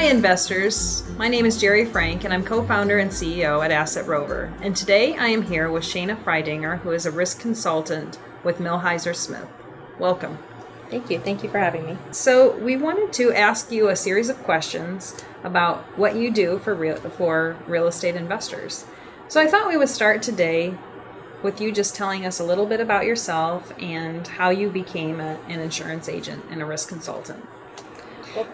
investors. My name is Jerry Frank, and I'm co-founder and CEO at Asset Rover. And today I am here with Shayna Fridinger, who is a risk consultant with Millhiser Smith. Welcome. Thank you. Thank you for having me. So we wanted to ask you a series of questions about what you do for real estate investors. So I thought we would start today with you just telling us a little bit about yourself and how you became an insurance agent and a risk consultant.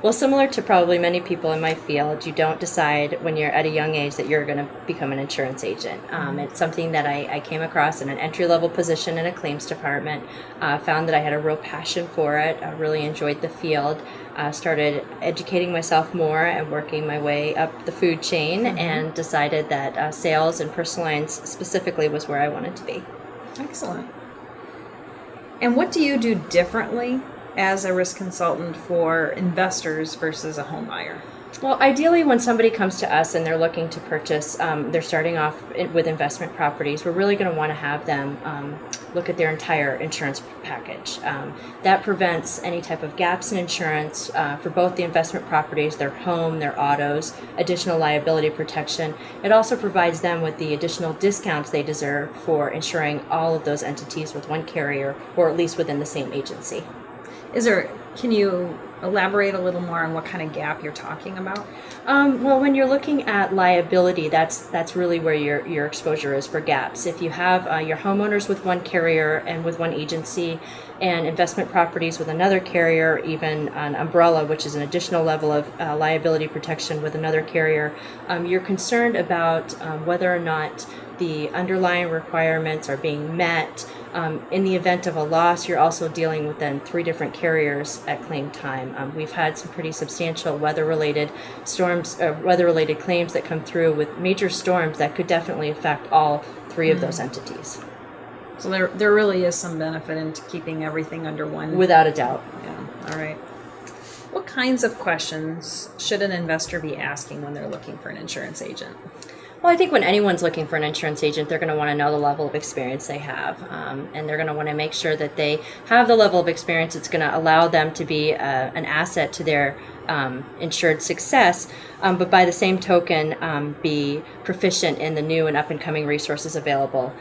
Well, similar to probably many people in my field, you don't decide when you're at a young age that you're going to become an insurance agent. It's something that I came across in an entry-level position in a claims department, found that I had a real passion for it, I really enjoyed the field, started educating myself more and working my way up the food chain, and decided that sales and personal lines specifically was where I wanted to be. Excellent. And what do you do differently as a risk consultant for investors versus a home buyer? Well, ideally, when somebody comes to us and they're looking to purchase, they're starting off with investment properties, we're really going to want to have them look at their entire insurance package. That prevents any type of gaps in insurance for both the investment properties, their home, their autos, additional liability protection. It also provides them with the additional discounts they deserve for insuring all of those entities with one carrier, or at least within the same agency. Can you elaborate a little more on what kind of gap you're talking about? Well, when you're looking at liability, that's really where your exposure is for gaps. If you have your homeowners with one carrier and with one agency, and investment properties with another carrier, even an umbrella, which is an additional level of liability protection with another carrier, you're concerned about whether or not the underlying requirements are being met. In the event of a loss, you're also dealing with then 3 different carriers at claim time. We've had some pretty substantial weather-related storms, weather-related claims that come through with major storms that could definitely affect all 3 of those entities. So there really is some benefit in keeping everything under one. Without a doubt. Yeah. All right. What kinds of questions should an investor be asking when they're looking for an insurance agent? Well, I think when anyone's looking for an insurance agent, they're going to want to know the level of experience they have, and they're going to want to make sure that they have the level of experience that's going to allow them to be an asset to their insured success, but by the same token, be proficient in the new and up-and-coming resources available.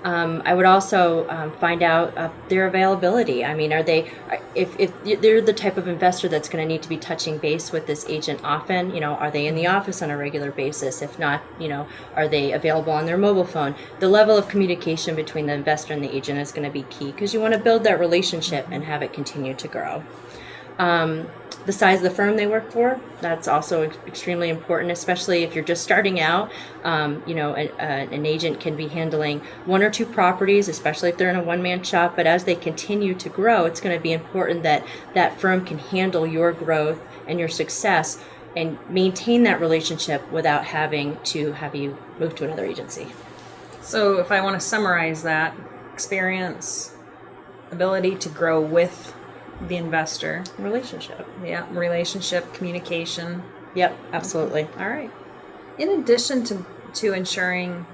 I would also find out their availability. I mean, if they're the type of investor that's going to need to be touching base with this agent often, are they in the office on a regular basis? If not, are they available on their mobile phone? The level of communication between the investor and the agent is going to be key, because you want to build that relationship and have it continue to grow. The size of the firm they work for, that's also extremely important, especially if you're just starting out. An agent can be handling 1 or 2 properties, especially if they're in a one-man shop. But as they continue to grow, it's going to be important that that firm can handle your growth and your success and maintain that relationship without having to have you move to another agency. So if I want to summarize that, experience, ability to grow with the investor. Relationship. Yeah, relationship, communication. Yep, absolutely. All right. In addition to insuring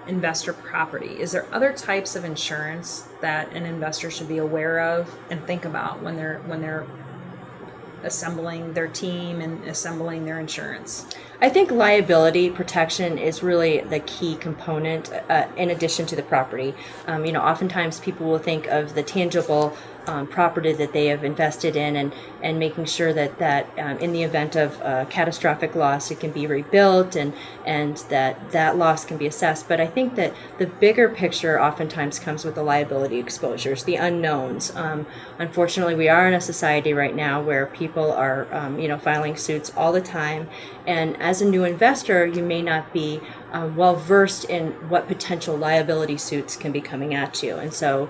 investor property, is there other types of insurance that an investor should be aware of and think about when they're assembling their team and assembling their insurance? I think liability protection is really the key component in addition to the property. Oftentimes people will think of the tangible property that they have invested in and making sure that in the event of catastrophic loss, it can be rebuilt and that loss can be assessed. But I think that the bigger picture oftentimes comes with the liability exposures, the unknowns. Unfortunately, we are in a society right now where people are filing suits all the time, and as a new investor, you may not be well versed in what potential liability suits can be coming at you, and so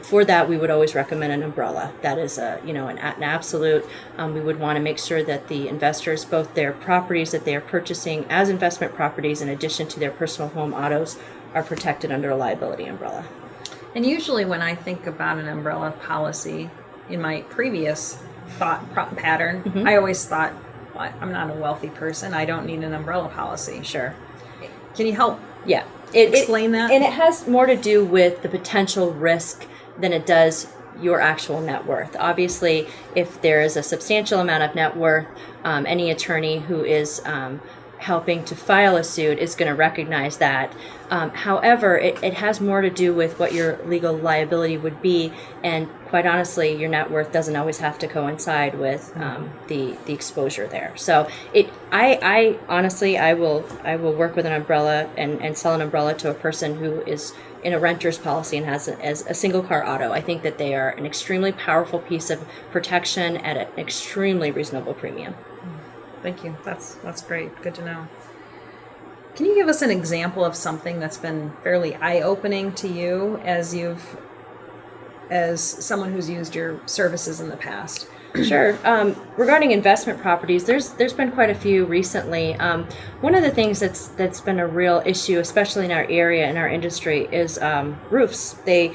for that, we would always recommend an umbrella. That is an absolute. We would want to make sure that the investors, both their properties that they are purchasing as investment properties, in addition to their personal home autos, are protected under a liability umbrella. And usually, when I think about an umbrella policy, in my previous thought pattern, I always thought, well, I'm not a wealthy person. I don't need an umbrella policy. Sure. Can you help? Yeah. Explain that? And it has more to do with the potential risk than it does your actual net worth. Obviously, if there is a substantial amount of net worth, any attorney who is helping to file a suit is going to recognize that. However, it has more to do with what your legal liability would be, and quite honestly, your net worth doesn't always have to coincide with the exposure there. So I honestly, I will work with an umbrella and sell an umbrella to a person who is in a renter's policy and has a single car auto. I think that they are an extremely powerful piece of protection at an extremely reasonable premium. Thank you. That's great. Good to know. Can you give us an example of something that's been fairly eye-opening to you as someone who's used your services in the past? Sure. Regarding investment properties, there's been quite a few recently. One of the things that's been a real issue, especially in our area, in our industry, is roofs. The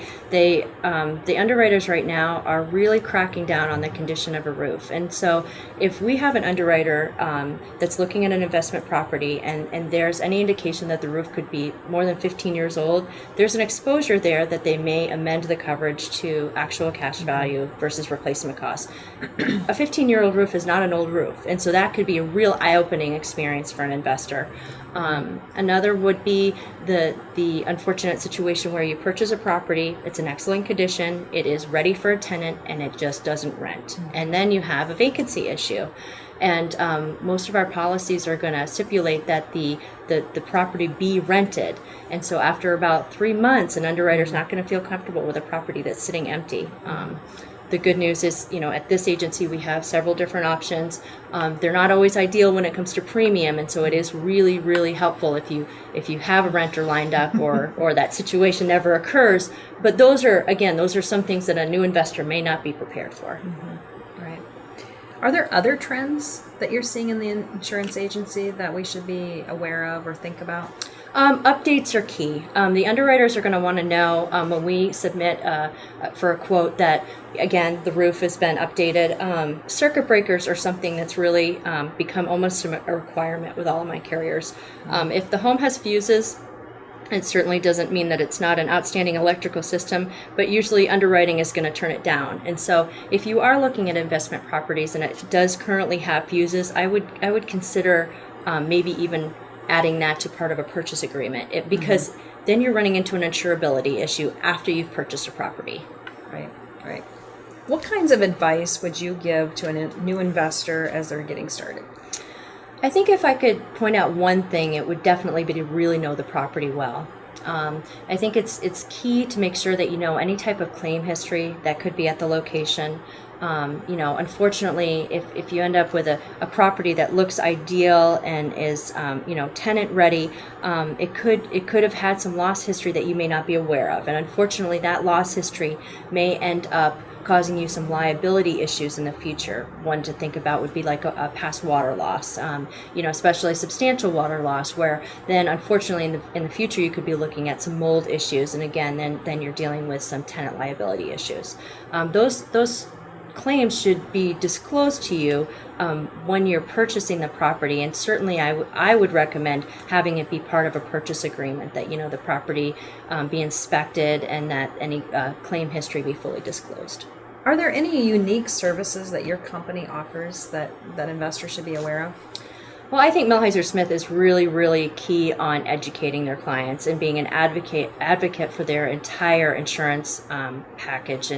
underwriters right now are really cracking down on the condition of a roof. And so if we have an underwriter that's looking at an investment property and there's any indication that the roof could be more than 15 years old, there's an exposure there that they may amend the coverage to actual cash value versus replacement cost. A 15-year-old roof is not an old roof, and so that could be a real eye-opening experience for an investor. Another would be the unfortunate situation where you purchase a property, it's in excellent condition, it is ready for a tenant, and it just doesn't rent. And then you have a vacancy issue. And most of our policies are going to stipulate that the property be rented. And so after about 3 months, an underwriter's not going to feel comfortable with a property that's sitting empty. The good news is, at this agency we have several different options. They're not always ideal when it comes to premium, and so it is really, really helpful if you have a renter lined up or that situation never occurs. But those are some things that a new investor may not be prepared for. Mm-hmm. Right. Are there other trends that you're seeing in the insurance agency that we should be aware of or think about? Updates are key. The underwriters are going to want to know when we submit for a quote that, again, the roof has been updated. Circuit breakers are something that's really become almost a requirement with all of my carriers. If the home has fuses, it certainly doesn't mean that it's not an outstanding electrical system, but usually underwriting is going to turn it down. And so if you are looking at investment properties and it does currently have fuses, I would consider maybe even adding that to part of a purchase agreement, because then you're running into an insurability issue after you've purchased a property. Right. What kinds of advice would you give to a new investor as they're getting started? I think if I could point out one thing, it would definitely be to really know the property well. I think it's key to make sure that you know any type of claim history that could be at the location. Unfortunately, if you end up with a property that looks ideal and is, tenant ready, it could have had some loss history that you may not be aware of. And unfortunately, that loss history may end up causing you some liability issues in the future. One to think about would be like a past water loss, especially substantial water loss, where then unfortunately in the future you could be looking at some mold issues. And again, then you're dealing with some tenant liability issues. Those claims should be disclosed to you when you're purchasing the property, and certainly I would recommend having it be part of a purchase agreement, that the property be inspected and that any claim history be fully disclosed. Are there any unique services that your company offers that investors should be aware of? Well, I think Millhiser Smith is really, really key on educating their clients and being an advocate for their entire insurance package.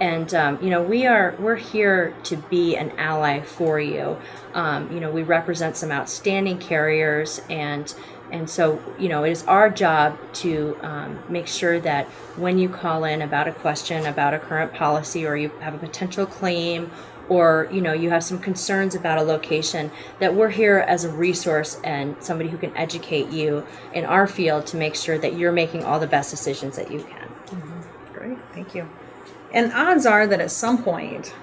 And we're here to be an ally for you. We represent some outstanding carriers, and so it is our job to make sure that when you call in about a question about a current policy, or you have a potential claim, or you have some concerns about a location, that we're here as a resource and somebody who can educate you in our field to make sure that you're making all the best decisions that you can. Mm-hmm. Great, thank you. And odds are that at some point,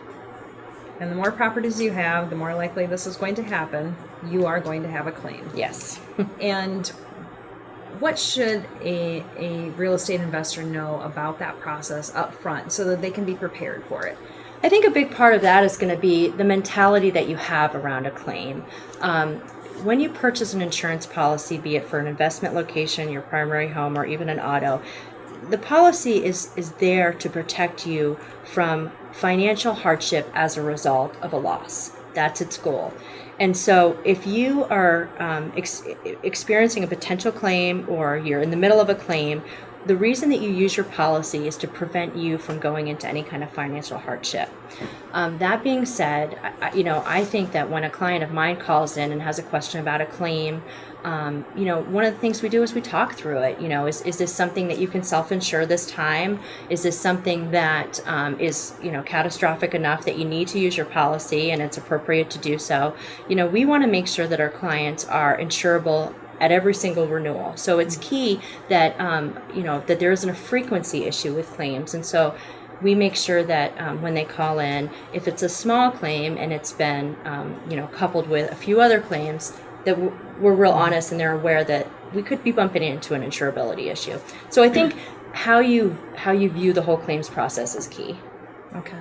and the more properties you have, the more likely this is going to happen, you are going to have a claim. Yes. And what should a real estate investor know about that process up front so that they can be prepared for it? I think a big part of that is going to be the mentality that you have around a claim. When you purchase an insurance policy, be it for an investment location, your primary home, or even an auto, the policy is there to protect you from financial hardship as a result of a loss. That's its goal. And so if you are experiencing a potential claim, or you're in the middle of a claim, the reason that you use your policy is to prevent you from going into any kind of financial hardship. That being said, I think that when a client of mine calls in and has a question about a claim, one of the things we do is we talk through it. Is this something that you can self-insure this time? Is this something that is catastrophic enough that you need to use your policy and it's appropriate to do so? We want to make sure that our clients are insurable at every single renewal. So it's key that that there isn't a frequency issue with claims, and so we make sure that when they call in, if it's a small claim and it's been coupled with a few other claims, that we're real honest and they're aware that we could be bumping into an insurability issue. So I think how you view the whole claims process is key. Okay.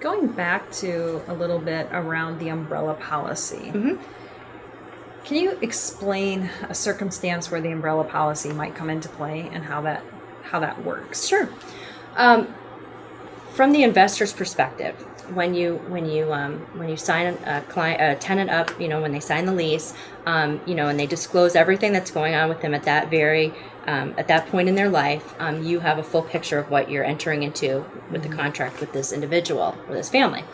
Going back to a little bit around the umbrella policy. Mm-hmm. Can you explain a circumstance where the umbrella policy might come into play and how that works? Sure. From the investor's perspective, when you sign a tenant up, when they sign the lease, and they disclose everything that's going on with them at that point in their life, you have a full picture of what you're entering into with the contract with this individual or this family.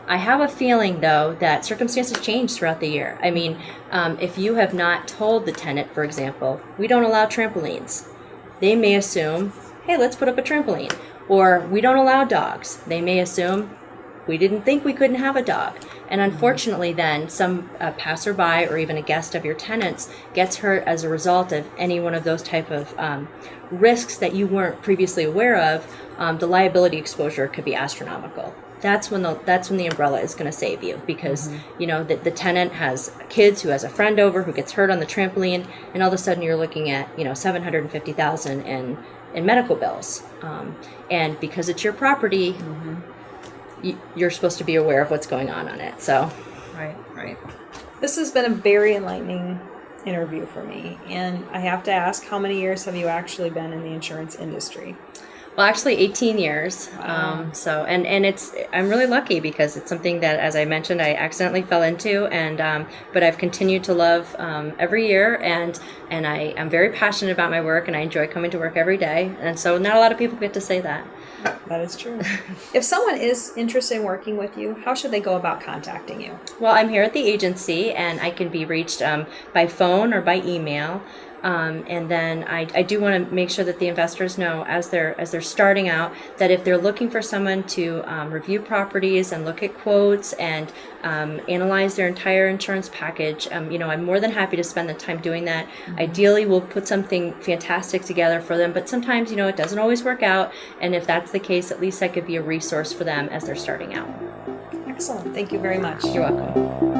I have a feeling, though, that circumstances change throughout the year. I mean, if you have not told the tenant, for example, we don't allow trampolines, they may assume, hey, let's put up a trampoline. Or we don't allow dogs. They may assume, we didn't think we couldn't have a dog. And unfortunately, then, some passerby or even a guest of your tenants gets hurt as a result of any one of those type of risks that you weren't previously aware of. The liability exposure could be astronomical. That's when the umbrella is going to save you, because the tenant has kids who has a friend over who gets hurt on the trampoline, and all of a sudden you're looking at $750,000 in medical bills, and because it's your property, you're supposed to be aware of what's going on it. So, right. This has been a very enlightening interview for me, and I have to ask, how many years have you actually been in the insurance industry? Well, actually 18 years. Wow. I'm really lucky because it's something that, as I mentioned, I accidentally fell into, but I've continued to love every year, and I'm very passionate about my work, and I enjoy coming to work every day. And so not a lot of people get to say that. That is true. If someone is interested in working with you, how should they go about contacting you? Well, I'm here at the agency, and I can be reached by phone or by email. And then I do want to make sure that the investors know, as they're starting out, that if they're looking for someone to review properties and look at quotes and analyze their entire insurance package, I'm more than happy to spend the time doing that. Mm-hmm. Ideally, we'll put something fantastic together for them, but sometimes, it doesn't always work out. And if that's the case, at least I could be a resource for them as they're starting out. Excellent. Thank you very much. You're welcome.